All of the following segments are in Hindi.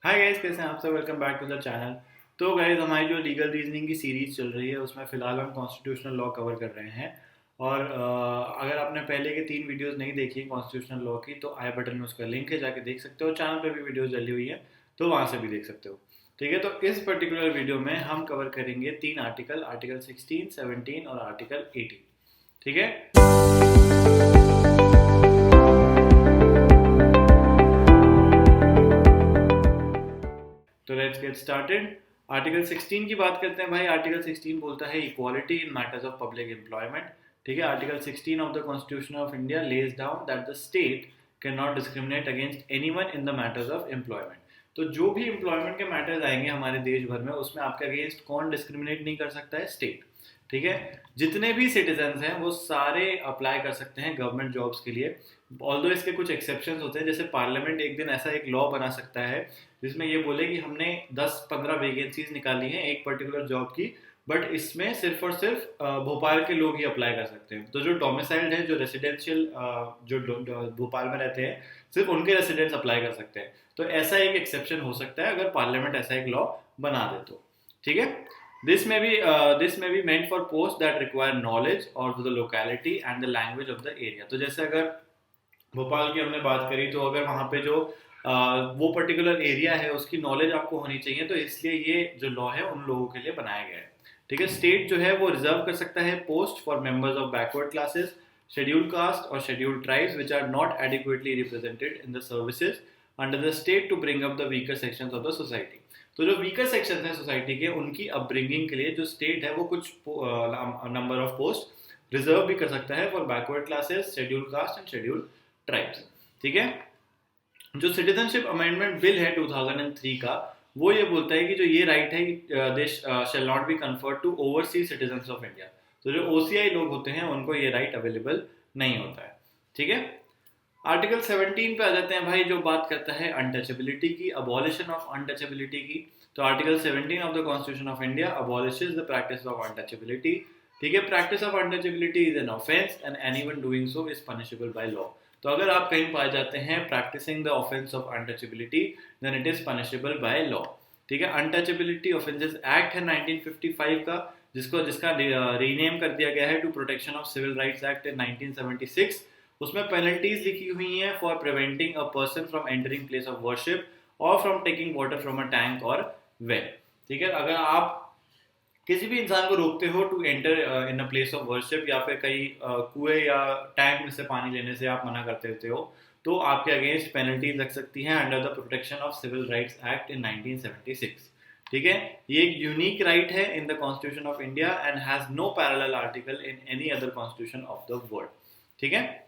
हाय गाइस, कैसे हैं आप सब। Welcome back to the channel. तो गाइस, हमारी जो लीगल रीजनिंग की सीरीज चल रही है उसमें फ़िलहाल हम कॉन्स्टिट्यूशनल लॉ कवर कर रहे हैं। और अगर आपने पहले के 3 वीडियोस नहीं देखी कॉन्स्टिट्यूशनल लॉ की तो आई बटन में उसका लिंक है, जाके देख सकते हो। चैनल पे भी वीडियोस डली हुई है तो वहाँ से भी देख सकते हो। ठीक है, तो इस पर्टिकुलर वीडियो में हम कवर करेंगे 3 आर्टिकल, आर्टिकल 16, 17 और आर्टिकल 18। ठीक है। तो लेट्स गेट स्टार्टेड। आर्टिकल 16 की बात करते हैं भाई। आर्टिकल 16 बोलता है equality in matters of public employment. ठीक है, article 16 of the constitution of India lays down that the state can not discriminate against anyone in the matters of employment. तो जो भी एम्प्लॉयमेंट के मैटर्स आएंगे हमारे देश भर में, उसमें आपके अगेंस्ट कौन डिस्क्रिमिनेट नहीं कर सकता है? स्टेट। ठीक है, जितने भी सिटीजन हैं वो सारे अप्लाई कर सकते हैं गवर्नमेंट जॉब्स के लिए। ऑल्दो इसके कुछ एक्सेप्शंस होते हैं, जैसे पार्लियामेंट एक दिन ऐसा एक लॉ बना सकता है जिसमें ये बोले कि हमने 10-15 वैकेंसीज निकाली हैं एक पर्टिकुलर जॉब की, बट इसमें सिर्फ और सिर्फ भोपाल के लोग ही अप्लाई कर सकते हैं। तो जो डोमिसाइल्ड है, जो रेसिडेंशियल, जो भोपाल में रहते हैं, सिर्फ उनके रेसिडेंट्स अप्लाई कर सकते हैं। तो ऐसा एक एक्सेप्शन हो सकता है अगर पार्लियामेंट ऐसा एक लॉ बना दे तो। ठीक है, this may be meant for posts that require knowledge or to the locality and the language of the area। तो जैसे अगर भोपाल की हमने बात करी, तो अगर वहाँ पे जो वो पर्टिकुलर एरिया है उसकी नॉलेज आपको होनी चाहिए, तो इसलिए ये जो लॉ है उन लोगों के लिए बनाया गया है। ठीक है, स्टेट जो है वो रिजर्व कर सकता है post for members of backward classes, scheduled caste और scheduled tribes which are not adequately represented in the services under the state to bring up the weaker sections of the society. तो जो वीकर सेक्शन है सोसाइटी के, उनकी अपब्रिंगिंग के लिए जो स्टेट है वो कुछ नंबर ऑफ पोस्ट रिजर्व भी कर सकता है for backward classes, scheduled cast and scheduled tribes. ठीक है, जो सिटीजनशिप अमेंडमेंट बिल है 2003 का, वो ये बोलता है कि जो ये राइट है, देश shall not be conferred to overseas citizens of India. तो जो ओसीआई लोग होते हैं उनको ये राइट अवेलेबल नहीं होता है। ठीक है, आर्टिकल 17 पे आ जाते हैं भाई, जो बात करता है अनटचेबिलिटी की, अबॉलिशन ऑफ अनटचेबिलिटी की। तो article 17 of the constitution of India abolishes the practice of untouchability. ठीक है, practice of untouchability is an offence and anyone doing so is punishable by law. तो अगर आप कहीं पाए जाते हैं practising the offence of untouchability, then it is punishable by law. ठीक है, अनटचेबिलिटी ऑफेंसेस एक्ट है 1955 का, जिसका रीनेम कर दिया गया है to protection of civil rights act in 1976। उसमें पेनल्टीज लिखी हुई हैं for preventing a person from entering place of worship और from taking water from a tank और वेल। ठीक है, अगर आप किसी भी इंसान को रोकते हो to enter in a place of worship, या फिर कहीं कुएं या टैंक में से पानी लेने से आप मना करते रहते हो, तो आपके अगेंस्ट पेनल्टीज लग सकती हैं under the protection of civil rights act in 1976। ठीक है, ये एक यूनिक राइट है in the constitution of India and has no parallel article in any other constitution of the world. ठीक है,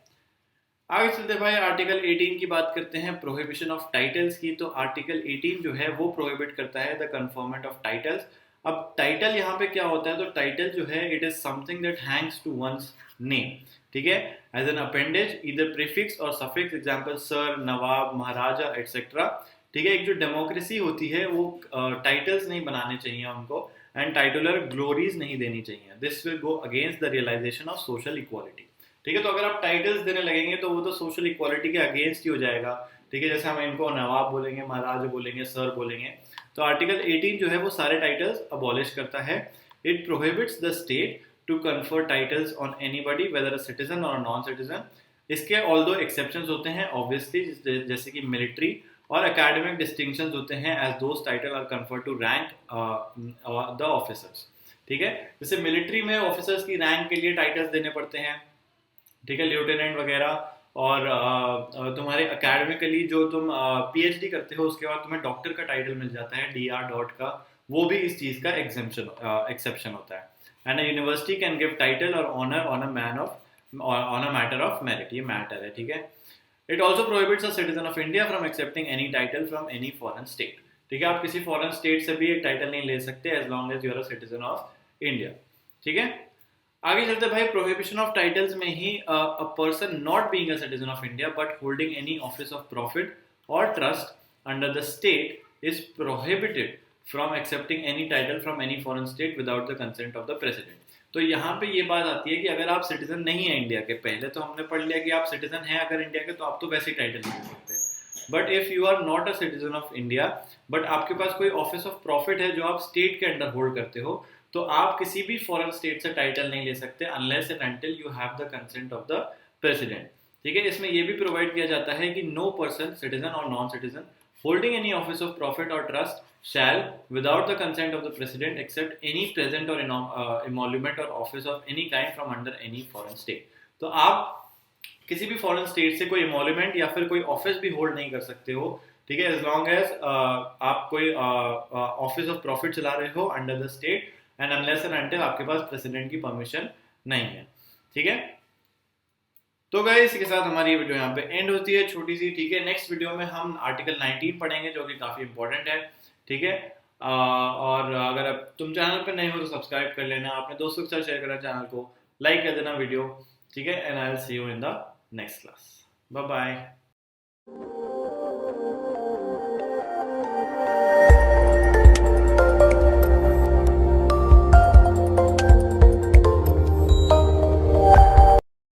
आगे चलते भाई आर्टिकल 18 की बात करते हैं, प्रोहिबिशन ऑफ टाइटल्स की। तो आर्टिकल 18 जो है वो प्रोहिबिट करता है द कन्फर्मेंट ऑफ टाइटल्स। अब टाइटल यहाँ पे क्या होता है? तो टाइटल जो है it is something that hangs to one's name. ठीक है, as an appendage either prefix और suffix, example sir, nawab, maharaja et cetera. ठीक है, एक जो डेमोक्रेसी होती है वो टाइटल्स नहीं बनाने चाहिए उनको, एंड टाइटुलर ग्लोरीज नहीं देनी चाहिए। This will go against the realisation of social equality. ठीक है, तो अगर आप टाइटल्स देने लगेंगे तो वो तो सोशल इक्वालिटी के अगेंस्ट ही हो जाएगा। ठीक है, जैसे हम इनको नवाब बोलेंगे, महाराज बोलेंगे, सर बोलेंगे। तो आर्टिकल 18 जो है वो सारे टाइटल्स अबॉलिश करता है। It prohibits the state to confer titles on anybody whether a citizen और नॉन सिटीजन। इसके ऑल्दो एक्सेप्शंस होते हैं ऑब्वियसली, जैसे कि मिलिट्री और एकेडमिक डिस्टिंक्शंस होते हैं as those title are conferred to rank the officers. ठीक है, जैसे मिलिट्री में ऑफिसर्स की रैंक के लिए टाइटल्स देने पड़ते हैं। ठीक है, लेफ्टिनेंट वगैरह। और तुम्हारे अकेडमिकली जो तुम पीएचडी करते हो उसके बाद तुम्हें डॉक्टर का टाइटल मिल जाता है, डीआर डॉट का, वो भी इस चीज़ का एक्सेप्शन होता है। And university can give title और honour on a matter of merit, ये मैटर है। ठीक है, it also prohibits a citizen of India from accepting any title from any foreign state. ठीक है, आप किसी फॉरेन स्टेट से भी एक टाइटल नहीं ले सकते as long as you are a citizen of India. ठीक है, आगे चलते भाई, प्रोहिबिशन ऑफ टाइटल्स में ही a person not being a citizen of India but holding any office of profit और trust under the state is prohibited from accepting any title from any foreign state without the consent of the president. तो यहाँ पे ये बात आती है कि अगर आप सिटीजन नहीं है इंडिया के, पहले तो हमने पढ़ लिया कि आप सिटीजन हैं अगर इंडिया के, तो आप तो वैसे ही टाइटल नहीं ले सकते। But if you are not a citizen of India but आपके पास कोई ऑफिस ऑफ प्रॉफिट है जो आप स्टेट के अंडर होल्ड करते हो, तो आप किसी भी फॉरेन स्टेट से टाइटल नहीं ले सकते unless and until you have the consent of the president. ठीक है, इसमें ये भी प्रोवाइड किया जाता है कि नो पर्सन सिटीजन और non citizen holding any office of profit or trust shall, without the consent of the president, accept any present or emolument or office of any kind from under any foreign state। तो आप किसी भी फॉरेन स्टेट से कोई emolument या फिर कोई ऑफिस भी होल्ड नहीं कर सकते हो, ठीक है, एज लॉन्ग एज आप कोई ऑफिस ऑफ प्रॉफिट चला रहे हो under the state and unless and until आपके पास प्रेसिडेंट की परमिशन नहीं है। ठीक है, तो गाइस इसी के साथ हमारी ये वीडियो यहाँ पे एंड होती है, छोटी सी। ठीक है, नेक्स्ट वीडियो में हम आर्टिकल 19 पढ़ेंगे जो कि काफ़ी इंपॉर्टेंट है। ठीक है, और अगर आप तुम चैनल पे नहीं हो तो सब्सक्राइब कर लेना, अपने दोस्तों के साथ शेयर करना, चैनल को लाइक कर देना वीडियो। ठीक है, and I will see you in the next class. Bye bye.